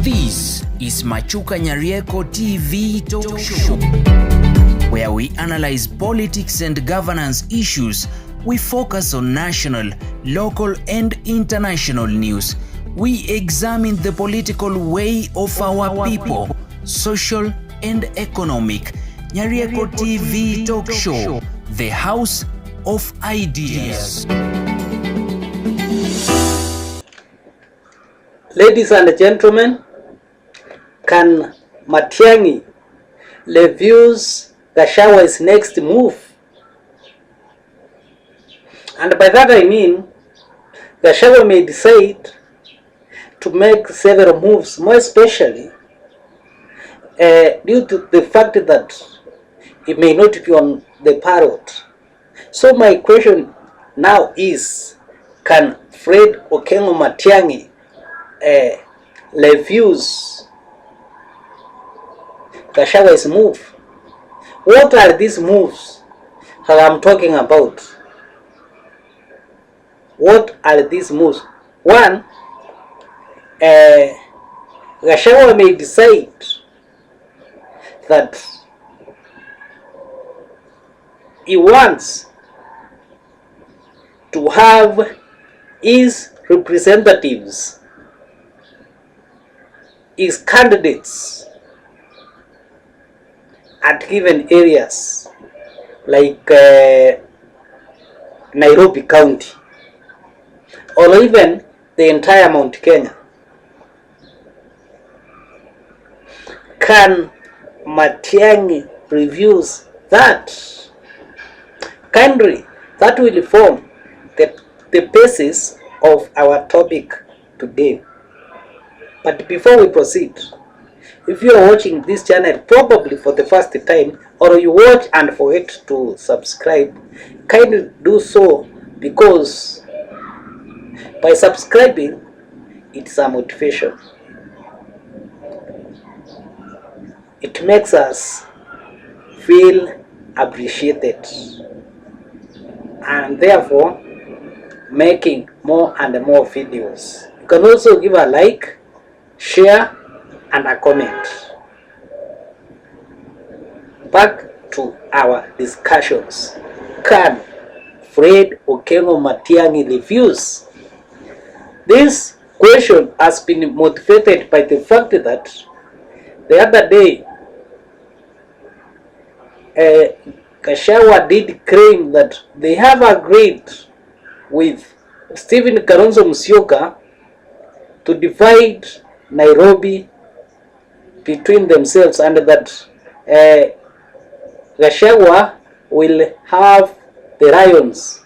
This is Machukanyarieko TV talk show, where we analyze politics and governance issues. We focus on national, local and international news. We examine the political way of our people, social and economic. Nyarieko TV talk show, the house of ideas. Ladies and gentlemen, can Matiang'i reviews Gachagua's next move? And by that I mean, Gachagua may decide to make several moves, more especially due to the fact that he may not be on the parrot. So my question now is, can Fred Okengo Matiang'i reviews Gachagua's move? What are these moves that I'm talking about? What are these moves? One, Gachagua may decide that he wants to have his representatives, his candidates at given areas like Nairobi County or even the entire Mount Kenya. Can Matiang'i reviews that? Kindly, that will form the basis of our topic today. But before we proceed, if you are watching this channel probably for the first time, or you watch and forget to subscribe, kindly do so, because by subscribing, it's a motivation. It makes us feel appreciated, and therefore making more and more videos. You can also give a like, share and a comment. Back to our discussions. Can Fred Okengo Matiang'i reviews? This question has been motivated by the fact that the other day Gachagua did claim that they have agreed with Stephen Kalonzo Musyoka to divide Nairobi between themselves, and that Gachagua will have the Lions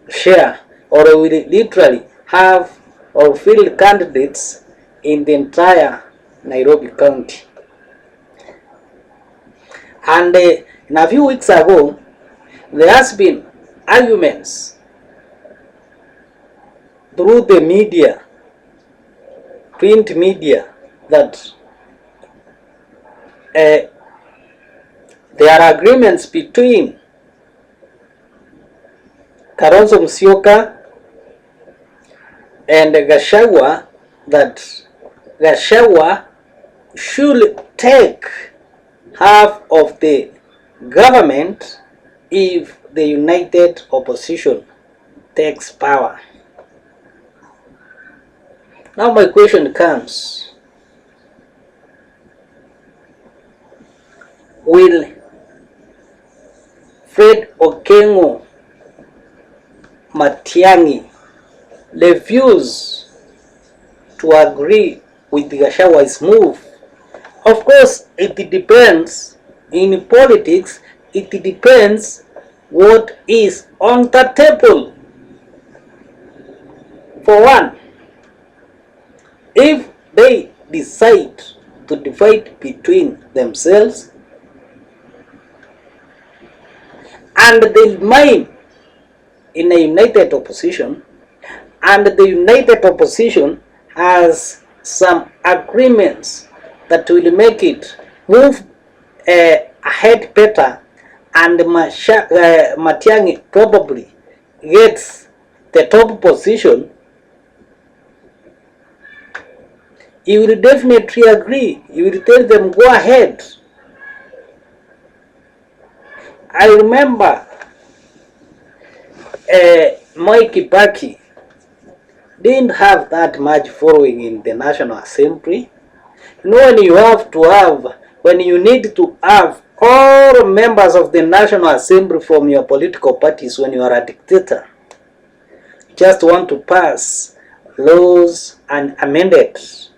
share, or will literally have or field candidates in the entire Nairobi County. And in a few weeks ago, there has been arguments through the media, print media, that there are agreements between Kalonzo Musyoka and Gachagua that Gachagua should take half of the government if the united opposition takes power. Now my question comes, will Fred Okengo Matiang'i refuse to agree with Gachagua's move? Of course, it depends. In politics, it depends what is on the table. For one, if they decide to divide between themselves and they remain in a united opposition, and the united opposition has some agreements that will make it move ahead better, and Matiang'i probably gets the top position, he will definitely agree. He will tell them, go ahead. I remember Moi Kibaki didn't have that much following in the National Assembly. You know, when you need to have all members of the National Assembly from your political parties when you are a dictator, just want to pass laws and amend it.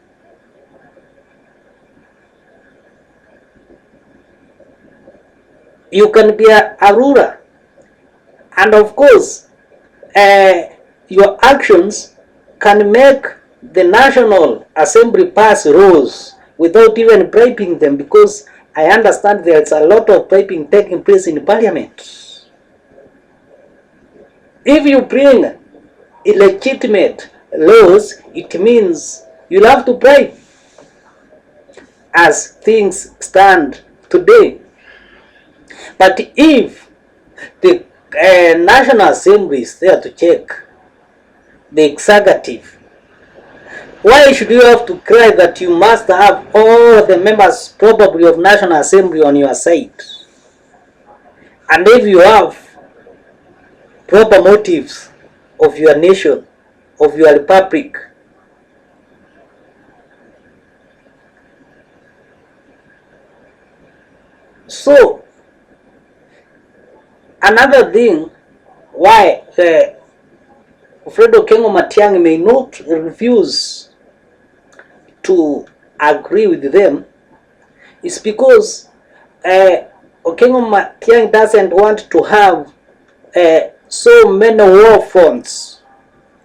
You can be a ruler, and of course, your actions can make the National Assembly pass rules without even bribing them, because I understand there's a lot of bribing taking place in Parliament. If you bring illegitimate laws, it means you'll have to bribe. As things stand today. But if the National Assembly is there to check the executive, why should you have to cry that you must have all the members probably of National Assembly on your side? And if you have proper motives of your nation, of your republic, so another thing why Fredo Kengo Matiang'i may not refuse to agree with them is because Okengo Matiang'i doesn't want to have so many war fronts,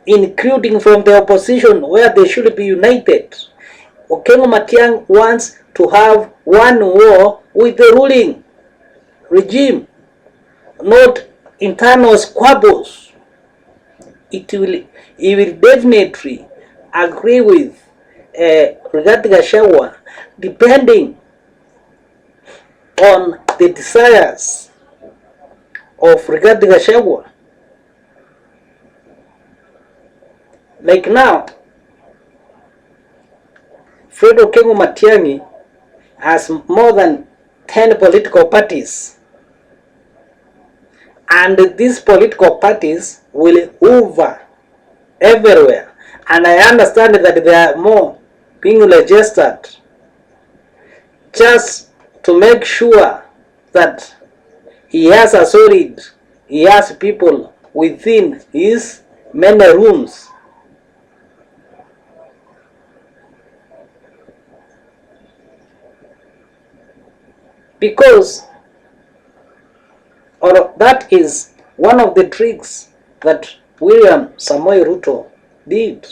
including from the opposition, where they should be united. Okengo Matiang'i wants to have one war with the ruling regime, not internal squabbles. He will definitely agree with Gachagua, depending on the desires of Gachagua. Like now, Fredo Kengo Matiang'i has more than 10 political parties. And these political parties will hover everywhere. And I understand that there are more being registered just to make sure that he has people within his many rooms. Because that is one of the tricks that William Samoei Ruto did.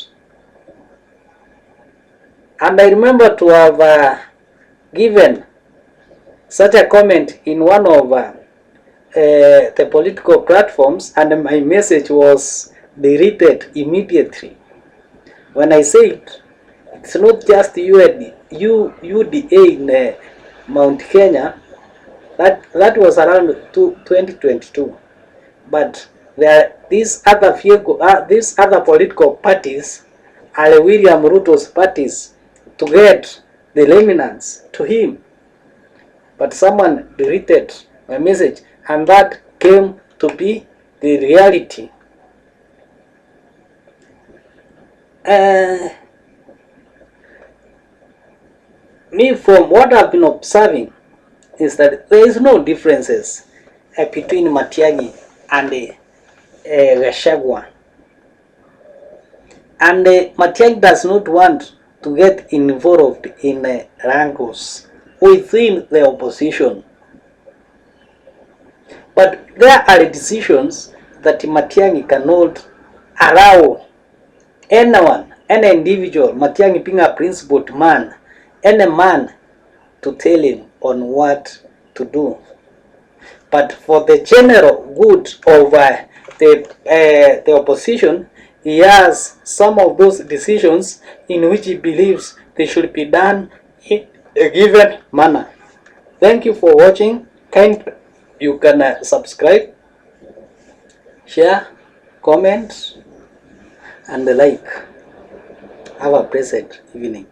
And I remember to have given such a comment in one of the political platforms, and my message was deleted immediately. When I said it's not just UDA in Mount Kenya, that was around 2022, but these other political parties are William Ruto's parties to get the remnants to him. But someone deleted my message, and that came to be the reality. Me, from what I've been observing, is that there is no differences between Matiang'i and Gachagua. And Matiang'i does not want to get involved in wrangles within the opposition. But there are decisions that Matiang'i cannot allow anyone, any individual, Matiang'i being a principled man, any man to tell him on what to do. But for the general good of the opposition, he has some of those decisions in which he believes they should be done in a given manner. Thank you for watching. You can subscribe, share, comment, and like. Have a pleasant evening.